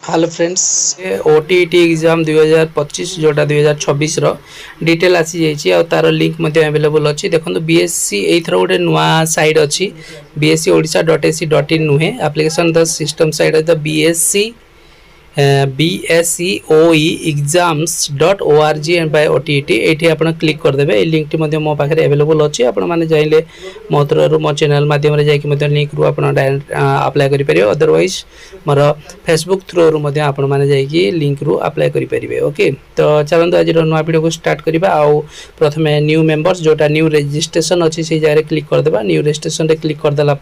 Hello friends OTT exam 2025 जोटा 2026 रो detail आसी जाइए और तार लिंक अवेलेबल अच्छी देखो बीएससी एथर गोटे नुआ साइट अच्छी बीएससी ओडिशा .ac.in नुहे application the system site the BSC BSCOE exams.org and by OTT ये आप क्लिक करदे लिंक टी मो पाखे अवेलेबल अच्छी आपने चाहिए मो थ्रू मो चैनल मध्यम लिंक रू आप डायरेक्ट अप्लाई करेंगे अदरवाइज मोर फेसबुक थ्रू रू आपने लिंक रू अप्लाई करेंगे ओके। तो चलते आज नुआ वीडियो को स्टार्ट करवा आउ प्रथम न्यू मेंबर्स जोटा न्यू रजिस्ट्रेशन अच्छी से जगह क्लिक करदे न्यू रजिस्ट्रेशन क्लिक करदेला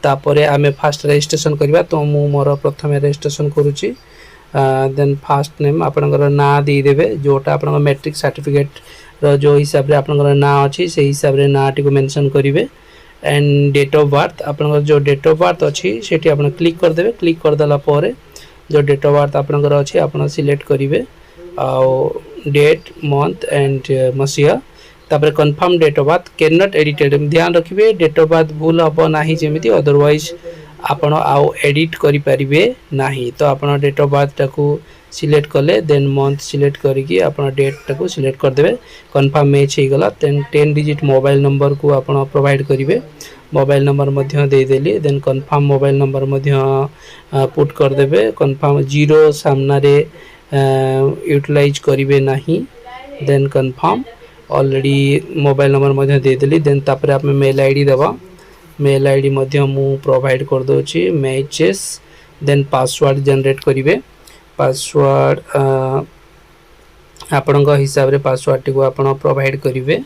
तापर आम फास्ट रजिस्ट्रेशन करवा। तो मु मोर प्रथम रजिस्ट्रेशन करुच्ची देन फास्ट नेम आपनकर ना देदेवे जोटा आप मैट्रिक सर्टिफिकेट जो हिसाब से आपनकर ना अच्छी से हिसाब से ना टी मेंशन करेंगे एंड डेट ऑफ बर्थ आपनकर जो डेट ऑफ बर्थ अच्छी से क्लिक करदे क्लिक करदेला जो डेट ऑफ बर्थ आपनकर अच्छी आप सिलेक्ट करेंगे आउ डेट मंथ एंड मसीहा तापर confirm date of birth can not edited ध्यान रखिए डेट ऑफ बर्थ भूल हम ना जमी अदरवाइज आपण आउ एडिट करें ना। तो आप डेट ऑफ बर्थ टाको सिलेक्ट कले देन मंथ सिलेक्ट करके आप डेट टाको सिलेक्ट करदे कन्फर्म मैच हो गला देन 10 डिजिट मोबाइल नंबर को आप प्रोवाइड करेंगे मोबाइल नंबर देदेली then confirm mobile number put करदे कन्फर्म जीरो सामने यूटिलाइज करेंगे ना then confirm already mobile number देदेली देन तापर आप मेल आईडी दबा मेल आईडी मु प्रोवाइड कर दोची मैचेस देन पासवर्ड जनरेट करेंगे पासवर्ड आपण हिसाब रे पासवर्ड टी को आपण प्रोवाइड करेंगे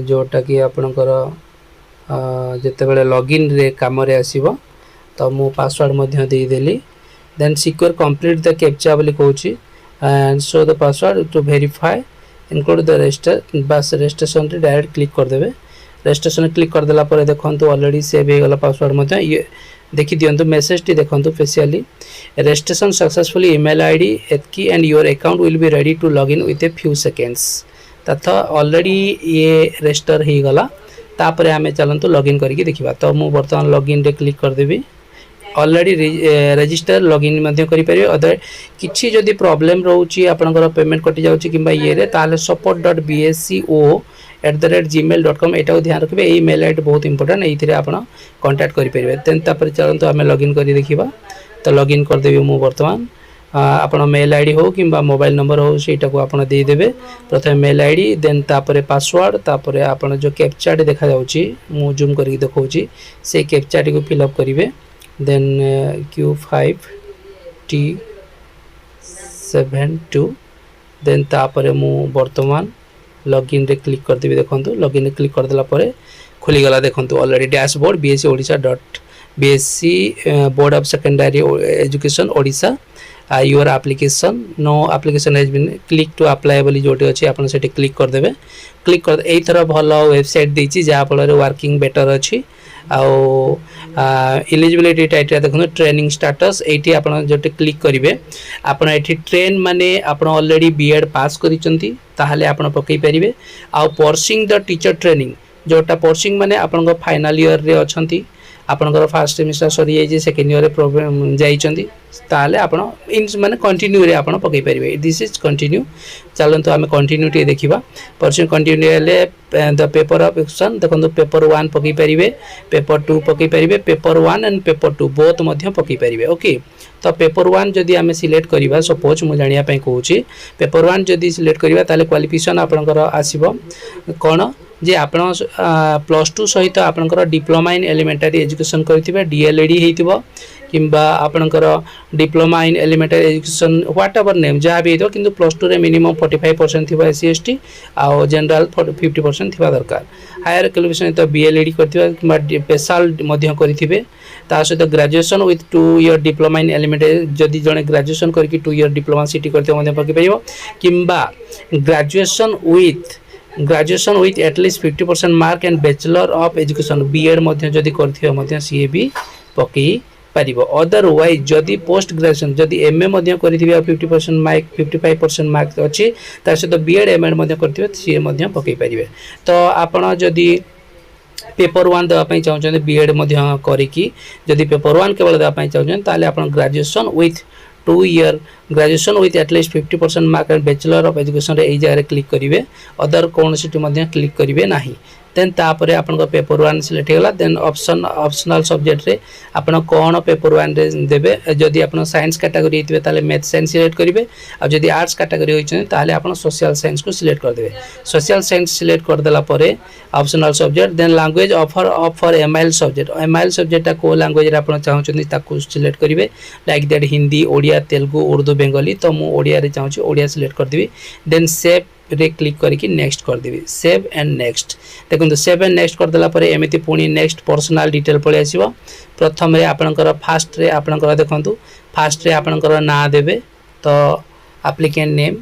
जोटा कि आपणकर जिते बड़े लॉगिन रे काम रे आसीबो। तो मु पासवर्ड देदेली then secure complete the captcha बोली कहूची and show the password to verify include the register बस रजिस्ट्रेशन डायरेक्ट क्लिक करदे रजिस्ट्रेशन क्लिक करदेला देखो ऑलरेडी सेव हो गला पासवर्ड ये देखी दिंतु मेसेज टी देखो फेसियली रजिस्ट्रेशन सक्सेसफुली ईमेल आईडी एतकी and your account will be ready to log in with a few seconds तथा ऑलरेडी ये रजिस्टर हो गला तापर आम चलतु लॉगिन करके देखा। तो मुझे बर्तमान लॉगिन रे क्लिक करदेवी ऑलरेडी रजिस्टर लॉगिन करें अदर किसी जदि प्रॉब्लम रोचे आपंकर पेमेंट कटि जाऊँगी कि ये ताले support.bsco@gmail.com यहाँ ध्यान रखिए यही मेल आईडी बहुत इंपोर्टेंट ये आप कांटेक्ट करेंगे देन तापर चलते आम लॉगिन कर देखा। तो लॉगिन करदेवी मु बर्तमान आप मेल आईडी हो कि मोबाइल नंबर हो सहीटा को आप देदेवे प्रथम मेल आईडी देन तापर पासवर्ड तापर आप जो कैप्चाटी देखा जाऊँगी मु जूम करके देखा से कैप्चाटी को फिलअप करेंगे देन Q5T72 देन तापर मु बर्तमान लॉगिन रे क्लिक करदेवी देखो लॉगिन रे क्लिक करदेला खोलीगला देखो already dashboard BSC Odisha BSc board of secondary education Odisha your application no application has been click to apply बोली जोटी अच्छी आप क्लिक करदे क्लिक कर यही थर भल वेबसाइट देती जहाँफल वर्किंग बेटर अच्छी आउ एलिजिबिलिटी टाइटल देखो ट्रेनिंग स्टेटस ये आप जो क्लिक करेंगे आपड़ ये ट्रेन माने आप ऑलरेडी बीएड पास करिसेंती ताहले आप पकई पारे आउ पर्सिंग द टीचर ट्रेनिंग जोटा पर्सिंग माने आप फाइनल ईयर रे अच्छी आपनकर फर्स्ट सेमिस्टर सरी जाइए सेकेंड ईयर प्रॉब्लम जाइछंती ताले आपण इन माने कंटिन्यू रे आपण पकई परिबे दिस इज कंटिन्यू चलंतु आमे कंटिन्यू टी देखिबा पर्सन कंटिन्यू हेले द पेपर ऑफ एक्शन देखंतु पेपर 1 पकई परिबे पेपर 2 पकई परिबे पेपर 1 एंड पेपर 2 बोथ मध्य पकई परिबे ओके। तो पेपर 1 जदि आमे सिलेक्ट करिबा सपोज मु जानिया पई कहूची पेपर 1 जदि सिलेक्ट करिबा ताले क्वालिफिकेशन आपनकर आसीबो कोन जे आपण +2 सहित आपनकर डिप्लोमा इन एलिमेंटरी एजुकेशन करथिबे डीएलएडी हेतिबो किंबा आपनकर diploma in elementary education what ever name जहाँ भी हो किंतु +2 रे मिनिमम 45% थिबा एससी एसटी आउ जनरल 50% थिबा दरकार हायर क्वालिफिकेशन तो बीएलएडी करथिबा किंबा स्पेशल मध्य करथिबे ता सहित graduation with 2 year diploma in elementary जदि जने ग्रेजुएशन करके 2 ईयर डिप्लोमा सिटी करथिबा मध्य पकि परिबो किंबा graduation with at least 50% mark and bachelor of education BEd मध्य जदि करथिबा मध्य सीए भी पकई पारिबो अदरवाइज जदि पोस्ट ग्रेजुएशन जदि एमए मध्य करथिबा 50% मार्क 55% मार्क अछि तार सहित बीएड एमएड मध्य करथिबा सीए मध्य पकई पारिबे। तो आपण जदि पेपर 1 देवाई चाहते बीएड करी जदि पेपर 1 केवल देवाई चाहते graduation with 2 year graduation with at least 50% mark and bachelor of education रे एई जगह क्लिक करिवे अदर कौन सिटी मध्ये क्लिक करिवे नाही देन तापर आपन पेपर 1 सिलेक्ट होला देन ऑप्शनल सब्जेक्ट रे आपन कोन पेपर 1 रे देबे जदी आपन साइंस कैटेगरी हेतिबे ताले मैथ साइंस सिलेक्ट करिवे आ जदी आर्ट्स कैटेगरी होइछन ताले आपन सोशल साइंस को सिलेक्ट कर देबे सोशल साइंस सिलेक्ट कर देला परे optional subject then language offer for MIL subject को लैंग्वेज रे आपन चाहउछन ताको सिलेक्ट करिवे लाइक दैट हिंदी ओडिया तेलुगु उर्दू बेंगली तो मु ओडिया रे चाहउछि ओडिया सिलेक्ट कर देबी देन सेव रे क्लिक करके नेक्स्ट कर देबी सेव एंड नेक्स्ट देखो सेव एंड नेक्स्ट कर देला परे एमिति पुनी नेक्स्ट पर्सनल डिटेल पळे आसीबो प्रथम रे आपनकर फास्ट रे आपनकर देखंतु फास्ट रे आपनकर नाम देबे तो एप्लिकेंट नेम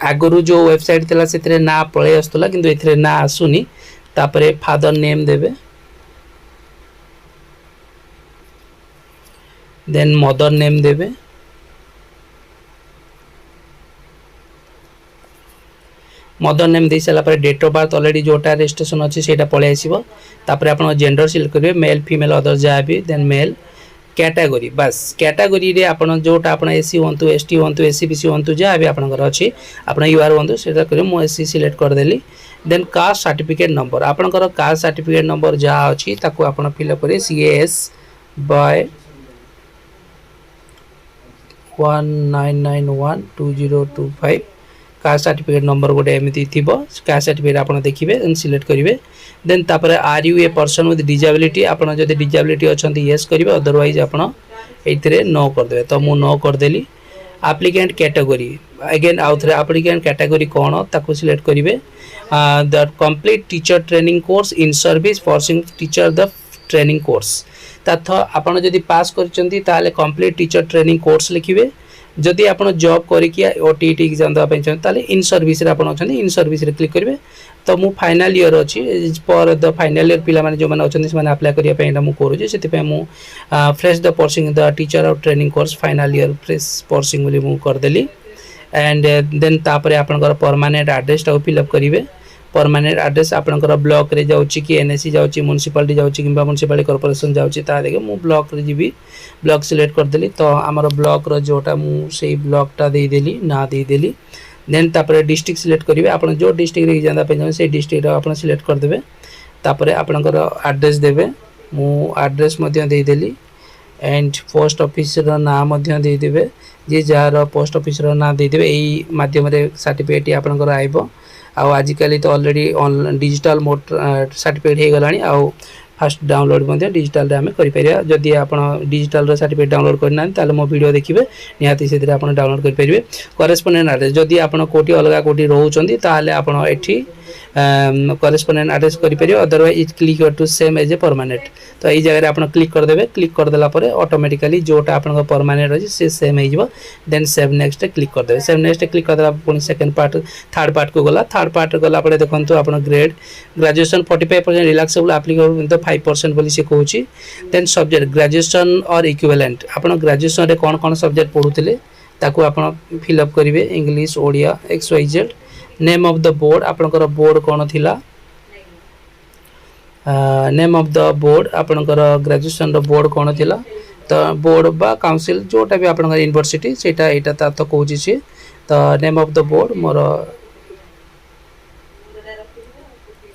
आगुरु जो वेबसाइट थिला सेतरे ना पळे आस्तला किंतु एथरे ना आसुनी तापरे फादर नेम देबे देन मदर नेम देबे मदर नेम दे सारा पर डेट ऑफ बर्थ ऑलरेडी जोटा रजिस्ट्रेशन अच्छी से पळे आसीबो तापर आपण जेंडर सिलेक्ट करिवे मेल फीमेल अदर जा भी देन मेल कैटेगरी बस कैटेगरी रे आपण जोटा आपण एससी होंतु एसटी होंतु एससीबीसी होंतु जा भी आपनकर अछि आपण यूआर होंतु सेटा करे मो एससी सिलेक्ट कर देली देन कास्ट सर्टिफिकेट नंबर आपनकर कास्ट सर्टिफिकेट नंबर जा अछि ताको आपण फिल अप करे CS by 19912025 caste certificate number गोटे एमती थी कास्ट सर्टिफिकेट आपन देखिए देन सिलेक्ट करेंगे देन तापर are you a person with disability आपन जदि डिजेबिलिटी अछंती यस करिवे अदरवाइज आपन एथिरे नो कर देबे तो मु नो कर देली एप्लिकेंट कैटेगरी अगेन आउथरे एप्लिकेंट कैटेगरी कोन ताको सिलेक्ट करिवे the complete teacher training course in service forcing teacher the training course तथ आपन जदि पास करचंती ताले कंप्लीट टीचर ट्रेनिंग कोर्स लिखिवे जदि आपण जॉब करिकि ओटीटी एग्जाम दवा पे चाहते ताले इन सर्विस रे आपण अछन इन सर्विस रे क्लिक करिवे तो मु फाइनल ईयर अछि पर द फाइनल ईयर पिला माने जो माने अछन माने अप्लाई करिया पे एटा मु करू सेति पे मु fresh the pursuing the teacher of training course final year fresh pursuing बोली मु कर देली एंड देन तापरे आपनकर परमानेंट एड्रेस टा फिल अप करिवे परमानेंट एड्रेस आपनकर ब्लॉक रे जाउची कि एनएससी जाउची म्युनिसिपालिटी जाउची किबा म्युनिसिपालिटी कॉर्पोरेशन जाउची ता देखे मु ब्लॉक रे जीबी ब्लॉक सिलेक्ट कर देली तो हमर ब्लॉक रो जोटा मु सेही ब्लॉक टा दे देली ना दे देली देन तापरे डिस्ट्रिक्ट सिलेक्ट करिवे आपन जो डिस्ट्रिक्ट रे जांदा पे से डिस्ट्रिक्ट रो आपन सिलेक्ट कर देबे तापरे आपनकर एड्रेस देबे मु एड्रेस मध्य दे देली एंड पोस्ट ऑफिस रो नाम मध्य दे देबे जे जार पोस्ट ऑफिस रो नाम दे देबे एई माध्यम रे सर्टिफिकेट आपनकर आइबो आउ आजिकली तो already on digital mode certificate हे गलानी आउ फास्ट डाउनलोड मध्ये डिजिटल रे हमें करि परिया जदी आपण डिजिटल रो सर्टिफिकेट डाउनलोड करना ताले मो वीडियो देखिबे निहाती सेतिर आपण डाउनलोड कर परिबे करेस्पोंडेंट एड्रेस जदी आपण कोठी अलगा कोठी रहउचंदी ताले आपण एठी करेस्पोंडेंट एड्रेस करि परियो otherwise it click to same as a permanent तो एई जगह रे आपण क्लिक कर देबे क्लिक कर देला परे ऑटोमेटिकली जोटा आपण परमानेंट अछि से सेम हे जिवो देन सेव नेक्स्ट क्लिक कर देबे सेव नेक्स्ट क्लिक कर देला पुनी सेकंड पार्ट थर्ड पार्ट को गला थर्ड पार्ट गला परे देखंतु आपण grade graduation 45% relaxable applicable in the 5% बोली से कहूची देन सब्जेक्ट ग्रेजुएशन और इक्विवेलेंट आपण ग्रेजुएशन रे कोन सब्जेक्ट पढुतिले ताको आपण फिल अप करिवे English Odia XYZ name of the board आपनकर बोर्ड कोन थिला नेम ऑफ द बोर्ड आपनकर ग्रेजुएशन रो बोर्ड कोन थिला तो बोर्ड बा काउंसिल जोटा भी आपनकर यूनिवर्सिटी सेटा एटा ता तो कहूची से तो नेम ऑफ द बोर्ड मोर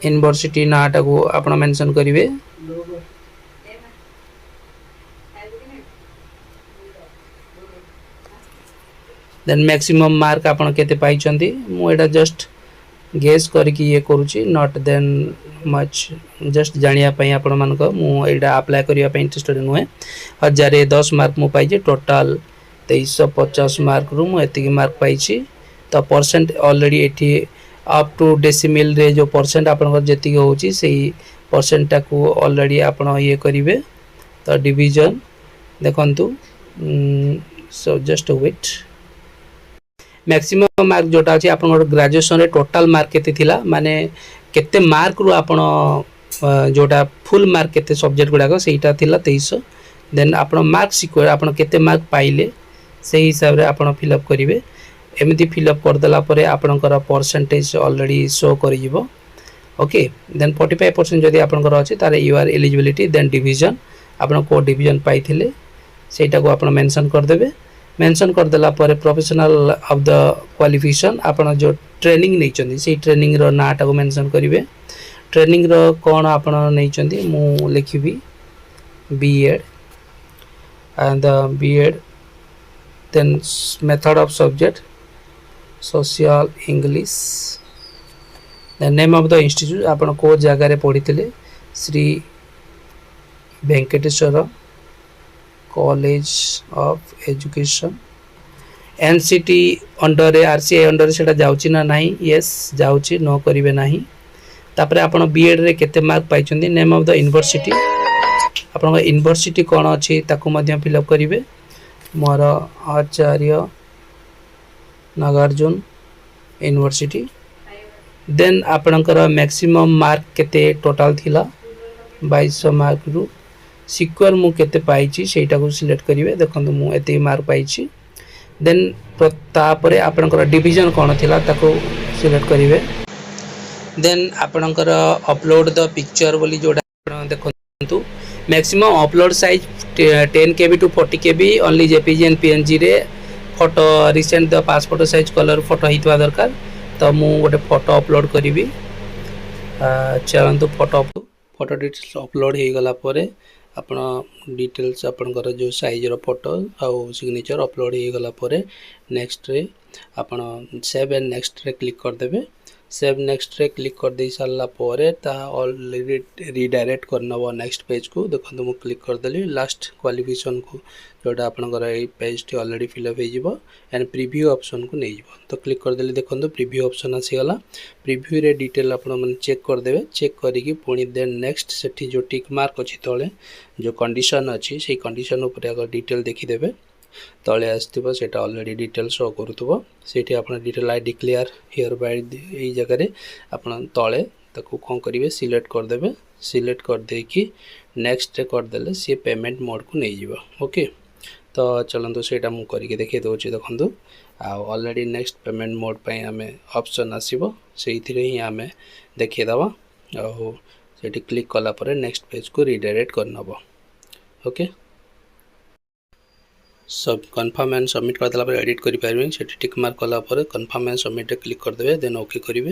यूनिवर्सिटी नाटा को आपण मेंशन करिवे देन मैक्सिमम मार्क आपण केते पाई छंती मु एटा जस्ट गेस करके ये करूची नॉट देन मच जस्ट जानिया पई आपण मान को मु एटा अप्लाई करिया पई इंटरेस्टेड नुहे 1010 मार्क मु पाई जे टोटल 2350 मार्क रु मु एति मार्क पाई छी तो परसेंट ऑलरेडी एठी अप टू डेसिमल रे जो परसेंट आपण जेति होची सेही परसेंट टा को ऑलरेडी आपण ये करिवे तो डिवीजन देखंतु so just wait maximum mark जोटा अछि आपण ग्रेजुएशन रे टोटल मार्क केते थिला माने केते मार्क रु आपण जोटा फुल मार्क केते सब्जेक्ट गुडा को सेटा थिला 2300 देन आपण मार्क सिक्वेयर आपण केते मार्क पाइले सेही हिसाब रे आपण फिल अप करिवे एमिति फिल अप कर देला परे आपनकर परसेंटेज ऑलरेडी शो करि जिवो ओके देन 45% जदी आपनकर अछि तारे you are eligibility then division आपण को डिवीजन पाइथिले सेटा को आपण मेंशन कर देबे। मेंशन कर देला पर प्रोफेशनल ऑफ द क्वालिफिकेशन आपण जो ट्रेनिंग नै चंदी से ट्रेनिंग रो नाटा को मेंशन करिवे। ट्रेनिंग रो कोन आपण नै चंदी मु लिखिबी BEd and the B.Ed, then method of subject social English, the name of the institute आपण को जगह रे पढ़िथिले Shri Venkateshwara college of education NCT under RCI under सेटा जाउची ना नाही यस जाउची नो करिवे नाही। तापरे आपण बीएड रे केते मार्क पाइचंदी नेम ऑफ द यूनिवर्सिटी आपण यूनिवर्सिटी कोन अछि ताकू मध्य फिलअप करिवे मोर आचार्य नागार्जुन यूनिवर्सिटी। देन आपणकर मैक्सिमम मार्क केते टोटल थिला 2200 मार्क रु सिक्वल मु केते पाइची सेटा को सिलेक्ट करिवे। देखंतु मु एते मार्क पाइची। देन तापरे आपणकर डिवीजन कोन थिला ताको सिलेक्ट करिवे। देन आपणकर अपलोड द पिक्चर बोली जोडा आपण देखंतु maximum upload size 10 KB to 40 KB only JPEG and PNG रे photo recent the passport size colour photo हितवा दरकार। तो मु गोटे फोटो अपलोड करी चलतु फोटो डिटेल्स अपलोड हो गला परे आपण डिटेल्स आपनकर जो साइज रो फोटो आउ सिग्नेचर अपलोड हो गला परे नेक्स्ट रे आपण सेव एंड नेक्स्ट रे क्लिक कर देबे। सेव नेक्स्ट रे क्लिक कर दे सारला परे ता ऑलरेडी रिडायरेक्ट करनबो नेक्स्ट पेज को। देखंतु मु क्लिक कर देली लास्ट क्वालिफिकेशन को जोटा आपनकर ए पेज टी ऑलरेडी फिलअप हो जिवो एंड प्रीव्यू ऑप्शन को नै जिवो। तो क्लिक कर देली देखंतु प्रीव्यू ऑप्शन आसी गला। प्रीव्यू रे डिटेल आपण मन चेक कर देबे। चेक करिकि पुणी देन नेक्स्ट सेठी जो टिक मार्क अछि तळे जो कंडीशन अछि सेही कंडीशन ऊपर अगर डिटेल देखि देबे तले आसथिबो सेटा ऑलरेडी डिटेल शो करूथबो। सेठी आपण detail I declare hereby ए जगह रे आपण तले ताको कोन करिवे सिलेक्ट कर देबे। सिलेक्ट कर दे कि नेक्स्ट रे कर देले से पेमेंट मोड को नै जिवो। ओके तो चलंतु सेटा मु करिके देखै दोछि। देखंतु आ ऑलरेडी नेक्स्ट पेमेंट मोड पय हमें ऑप्शन आसीबो सेइथिरे ही हमें देखै दबा आ सेठी क्लिक कला परे नेक्स्ट पेज को रिडायरेक्ट करनबो। ओके सब कन्फर्म एंड सबमिट कर देला पर एडिट करि पारबे। सेठी टिक मार्क कला पर कन्फर्म एंड सबमिट रे क्लिक कर देबे। देन ओके करिवे।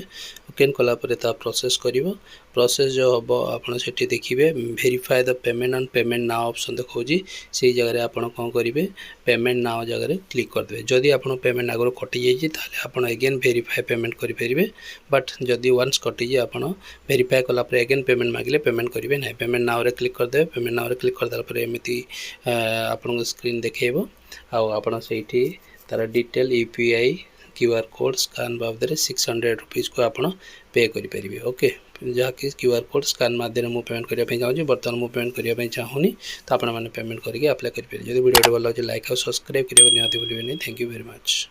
ओके कला पर ता प्रोसेस करिवो। प्रोसेस जो हबो आपण सेठी देखिबे verify the payment on payment now option देखौजी सेही जगह रे आपण कोन करिवे पेमेंट नाउ जगह रे क्लिक कर देबे। जदि आपण पेमेंट आगर कटि जाई छि ताले आपण अगेन वेरीफाई पेमेंट करि परिबे। बट जदि वंस कटि जे आपण वेरीफाई कला पर अगेन पेमेंट मागिले पेमेंट करिवे नै। पेमेंट नाउ रे क्लिक कर देबे। पेमेंट नाउ रे क्लिक कर देला पर एमिति आपण स्क्रीन देखेबो आउ आपण सेठी तार detail UPI QR code scan बाबद 600 रुपीस को आपण पे करि परिबे। ओके जहाँ कि क्यूआर कोड स्कैन माध्यम मु पेमेंट करिया चाहूँ बर्तमान मु पेमेंट करिया चाहूनी तो आपण मैंने पेमेंट करके अप्लाई करि परिबे। जदि वीडियो भल लागे लाइक और सब्सक्राइब करियो निहाती भूलिबेनी। Thank you very much.